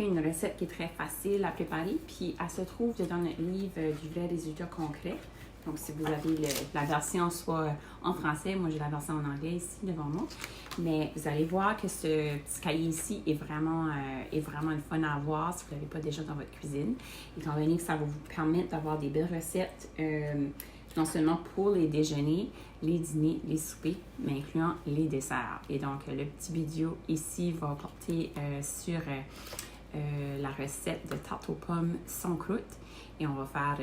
Une recette qui est très facile à préparer, puis elle se trouve dans notre livre du vrai résultat concret. Donc, si vous avez la version soit en français, moi j'ai la version en anglais ici devant moi, mais vous allez voir que ce petit cahier ici est vraiment le fun à avoir si vous ne l'avez pas déjà dans votre cuisine, étant donné que ça va vous permettre d'avoir des belles recettes, non seulement pour les déjeuners, les dîners, les soupers, mais incluant les desserts. Et donc, le petit vidéo ici va porter sur la recette de tarte aux pommes sans croûte. Et on va faire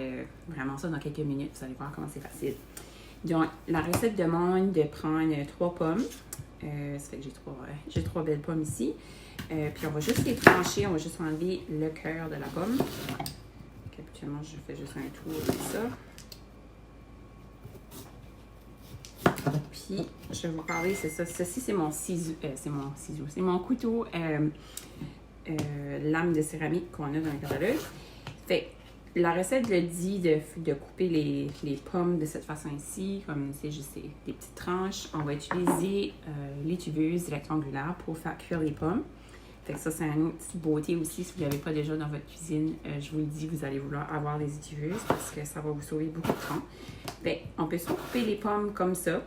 vraiment ça dans quelques minutes. Vous allez voir comment c'est facile. Donc, la recette demande de prendre 3 pommes. Ça fait que j'ai 3 belles pommes ici. Puis on va juste les trancher. On va juste enlever le cœur de la pomme. Habituellement, je fais juste un tour de ça. Puis, je vais vous parler, c'est ça. Ceci, c'est mon ciseau. C'est mon couteau lame de céramique qu'on a dans le catalogue. Fait la recette le dit de couper les pommes de cette façon ici, comme c'est juste des petites tranches. On va utiliser l'étuveuse rectangulaire pour faire cuire les pommes. Fait que ça, c'est une petite beauté aussi. Si vous ne l'avez pas déjà dans votre cuisine, je vous le dis, vous allez vouloir avoir les étuveuses parce que ça va vous sauver beaucoup de temps. Fait on peut soit couper les pommes comme ça.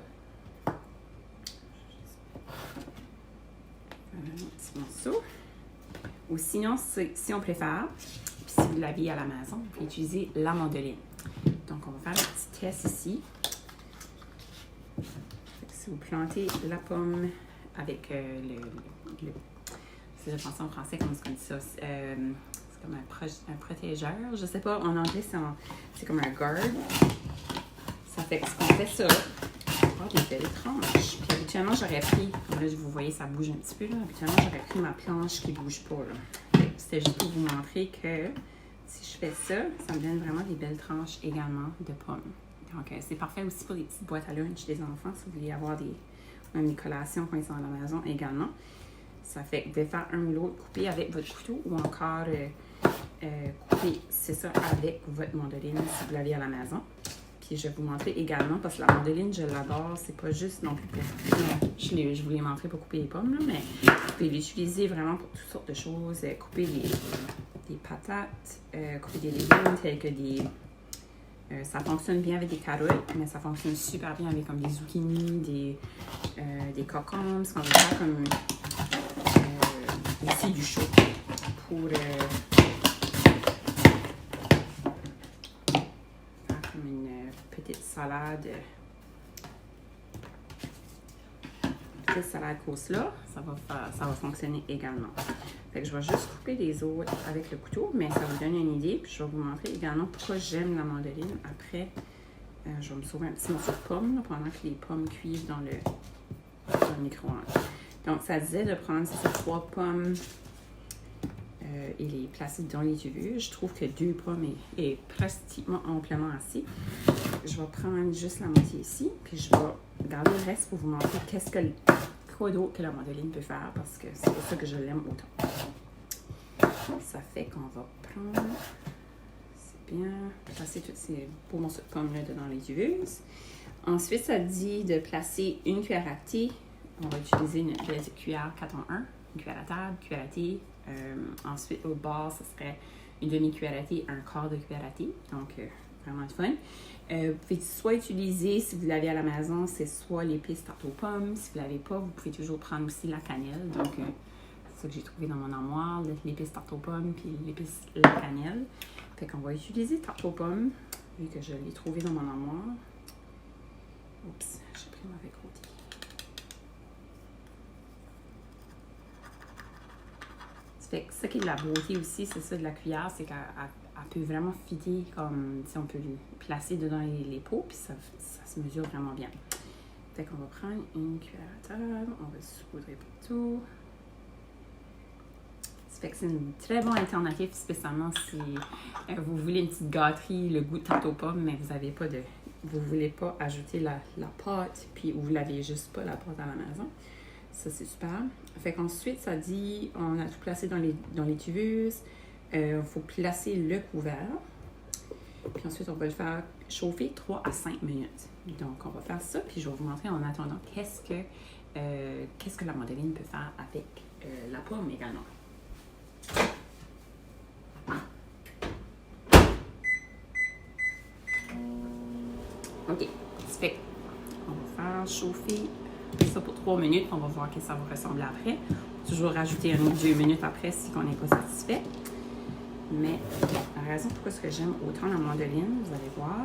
Un petit morceau. Ou sinon, si on préfère, puis si vous l'avez à la maison, vous pouvez utiliser la mandoline. Donc, on va faire un petit test ici. Si vous plantez la pomme avec je pense en français, comment est-ce qu'on dit ça? C'est comme un protégeur, je sais pas. En anglais, c'est comme un guard. Ça fait que ce qu'on fait ça, des belles tranches. Puis habituellement, j'aurais pris, là, vous voyez, ça bouge un petit peu, là. Habituellement, j'aurais pris ma planche qui bouge pas, là. C'était juste pour vous montrer que si je fais ça, ça me donne vraiment des belles tranches également de pommes. Donc, c'est parfait aussi pour les petites boîtes à lunch des enfants, si vous voulez avoir même des collations quand ils sont à la maison également. Ça fait que vous pouvez faire un ou l'autre, couper avec votre couteau ou encore couper, c'est ça, avec votre mandoline si vous l'avez à la maison. Puis je vais vous montrer également, parce que la mandoline, je l'adore, c'est pas juste non plus pour... Je vous l'ai montré pour couper les pommes, là, mais vous pouvez l'utiliser vraiment pour toutes sortes de choses. Couper des patates, couper des légumes tels que des... ça fonctionne bien avec des carottes, mais ça fonctionne super bien avec comme des zucchini, des concombres, ce qu'on va faire comme ici du chaud pour faire comme une petite salade coleslaw, ça va fonctionner également. Fait que je vais juste couper les autres avec le couteau, mais ça vous donne une idée. Puis je vais vous montrer également pourquoi j'aime la mandoline. Après, je vais me sauver un petit morceau de pomme là, pendant que les pommes cuisent dans le micro-ondes. Donc, ça disait de prendre ces 3 pommes et les placer dans l'étuveuse. Je trouve que 2 pommes est pratiquement amplement assez. Je vais prendre juste la moitié ici, puis je vais garder le reste pour vous montrer quoi d'autre que la mandoline peut faire, parce que c'est pour ça que je l'aime autant. Ça fait qu'on va prendre, c'est bien, placer tous ces beaux morceaux de pommes là dans l'étuveuse. Ensuite, ça dit de placer une cuillère à thé. On va utiliser une petite cuillère 4 en 1, une cuillère à table, une cuillère à thé. Ensuite, au bord, ce serait une demi-cuillère à thé, un quart de cuillère à thé. Donc, vraiment le fun. Vous pouvez soit utiliser, si vous l'avez à la maison, c'est soit l'épice tarte aux pommes. Si vous ne l'avez pas, vous pouvez toujours prendre aussi la cannelle. Donc, c'est ça que j'ai trouvé dans mon armoire, l'épice tarte aux pommes puis l'épice la cannelle. Fait qu'on va utiliser tarte aux pommes, vu que je l'ai trouvé dans mon armoire. Oups, j'ai pris le mauvais côté. Fait que ça qui est de la beauté aussi, c'est ça de la cuillère, c'est qu'elle peut vraiment fitter comme si on peut le placer dedans les pots, puis ça se mesure vraiment bien. Fait qu'on va prendre une cuillère à table, on va saupoudrer partout. Ça fait que c'est une très bonne alternative, spécialement si vous voulez une petite gâterie, le goût de tarte aux pommes, mais vous voulez pas ajouter la pâte, puis vous l'avez juste pas la pâte à la maison. Ça, c'est super. Fait qu'ensuite, ça dit, on a tout placé dans l'étuveuse. Il faut placer le couvert. Puis ensuite, on va le faire chauffer 3 à 5 minutes. Donc, on va faire ça. Puis je vais vous montrer en attendant qu'est-ce que la mandoline peut faire avec la pomme également. OK, ça fait. On va faire chauffer ça pour 3 minutes. On va voir que ça va ressembler après. Toujours rajouter 1 ou 2 minutes après si on n'est pas satisfait. Mais la raison pourquoi j'aime autant la mandoline, vous allez voir,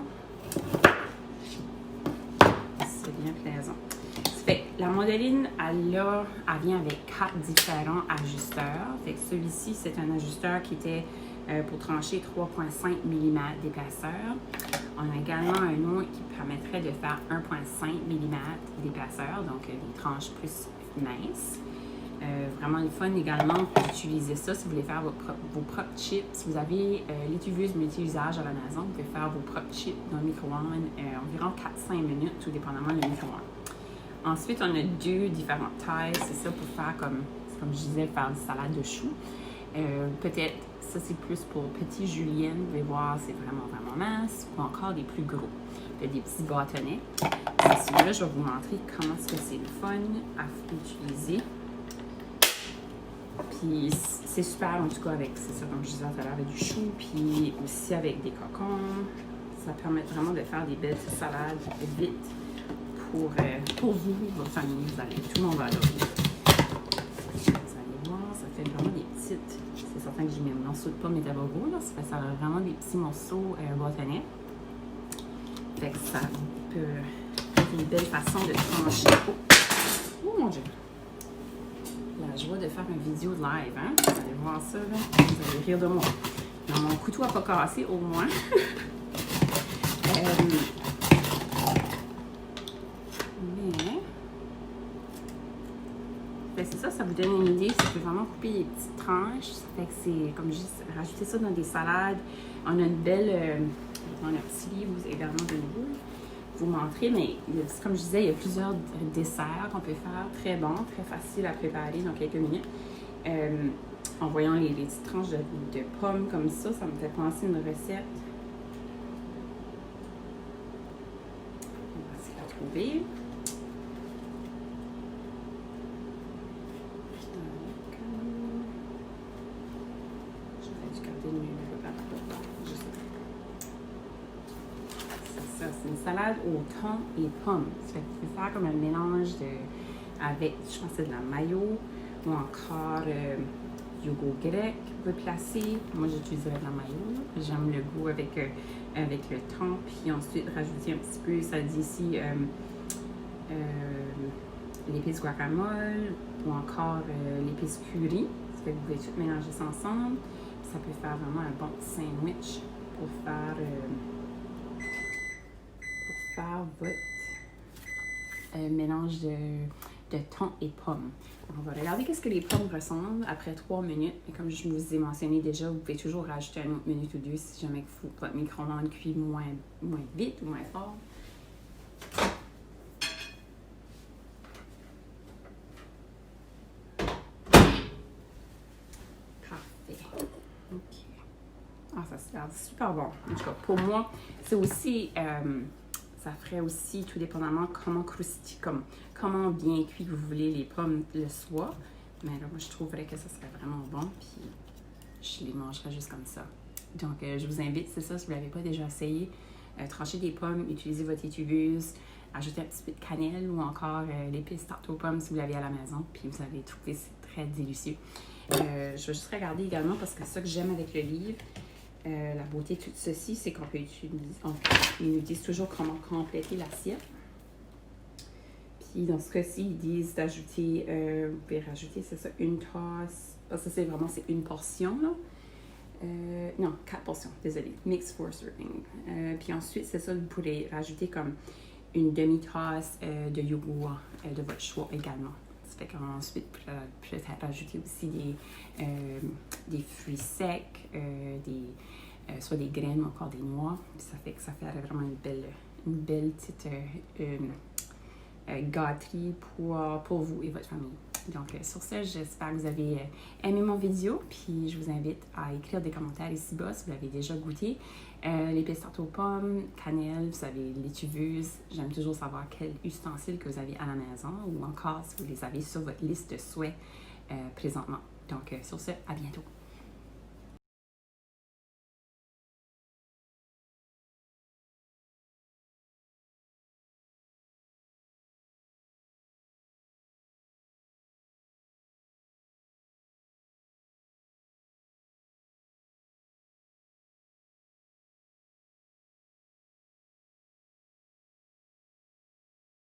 c'est bien plaisant. Fait que la mandoline, elle vient avec 4 différents ajusteurs. Fait que celui-ci, c'est un ajusteur qui était pour trancher 3,5 mm d'épaisseur. On a également un autre qui permettrait de faire 1,5 mm d'épaisseur, donc des tranches plus minces. Vraiment le fun également pour utiliser ça si vous voulez faire vos propres chips. Si vous avez l'étuveuse multi-usage à la maison, vous pouvez faire vos propres chips dans le micro-ondes environ 4-5 minutes, tout dépendamment du micro-ondes. Ensuite, on a 2 différentes tailles. C'est ça pour faire comme je disais, faire une salade de choux. Peut-être, ça c'est plus pour petit julienne. Vous pouvez voir, c'est vraiment, vraiment mince. Ou encore des plus gros. Des petits bâtonnets. Celui-là, je vais vous montrer comment est-ce que c'est le fun à utiliser. Puis c'est super en tout cas avec, c'est ça comme je disais tout à l'heure, avec du chou, puis aussi avec des cocons. Ça permet vraiment de faire des belles salades vite pour vous, votre famille, tout le monde va adorer. Vous allez voir, ça fait vraiment des petites, c'est certain que j'ai mis un morceau de pomme et d'abogo, là, ça a vraiment des petits morceaux bâtonnets. Fait que ça peut être une belle façon de trancher. Oh mon Dieu! La joie de faire une vidéo de live, hein? Vous allez voir ça, là. Vous allez rire de moi. Non, mon couteau n'a pas cassé, au moins. Mais c'est ça, ça vous donne une idée. Ça peut vraiment couper les petites tranches. Ça fait que c'est, comme je dis, rajouter ça dans des salades. On a une belle... on a un petit livre également de nouveau. Vous montrer, mais comme je disais, il y a plusieurs desserts qu'on peut faire, très bons, très faciles à préparer dans quelques minutes. En voyant les petites tranches de pommes comme ça me fait penser à une recette. On va essayer de la trouver. J'aurais dû garder le numéro. C'est une salade au thon et pommes. Ça fait que vous pouvez faire comme un mélange avec, je pense que c'est de la mayo ou encore yogourt grec que vous pouvez placer. Moi, j'utiliserais de la mayo. J'aime le goût avec le thon. Puis ensuite, rajouter un petit peu, ça dit ici, l'épice guacamole ou encore l'épice curry. Ça fait que vous pouvez tout mélanger ça ensemble. Puis ça peut faire vraiment un bon sandwich pour faire votre mélange de thon et pommes. On va regarder qu'est-ce que les pommes ressemblent après 3 minutes. Et comme je vous ai mentionné déjà, vous pouvez toujours rajouter une autre minute ou 2 si jamais votre micro-ondes cuit moins vite ou moins fort. Parfait. OK. Ah, ça se regarde super bon. En tout cas, pour moi, c'est aussi... ça ferait aussi, tout dépendamment, comment bien cuit vous voulez les pommes le soir. Mais là, moi, je trouverais que ça serait vraiment bon. Puis, je les mangerais juste comme ça. Donc, je vous invite, c'est ça, si vous ne l'avez pas déjà essayé, tranchez des pommes, utilisez votre étuveuse, ajoutez un petit peu de cannelle ou encore l'épice tarte aux pommes si vous l'avez à la maison. Puis, vous allez trouver, c'est très délicieux. Je vais juste regarder également parce que ça que j'aime avec le livre, la beauté de tout ceci, c'est qu'on peut utiliser, ils nous disent toujours comment compléter l'assiette. Puis dans ce cas-ci, ils disent d'ajouter, vous pouvez rajouter, c'est ça, une tasse, parce que c'est une portion, là. Non, 4 portions, désolé, mix for serving. Puis ensuite, c'est ça, vous pourrez rajouter comme une demi-tasse de yogourt de votre choix également. Ça fait qu'ensuite, peut-être rajouter aussi des fruits secs, soit des graines ou encore des noix. Puis ça fait que ça fait vraiment une belle petite gâterie pour vous et votre famille. Donc, sur ce, j'espère que vous avez aimé mon vidéo. Puis, je vous invite à écrire des commentaires ici-bas si vous l'avez déjà goûté. L'épice tarte aux pommes, cannelle, vous savez, l'étuveuse. J'aime toujours savoir quels ustensiles que vous avez à la maison ou encore si vous les avez sur votre liste de souhaits présentement. Donc, sur ce, à bientôt.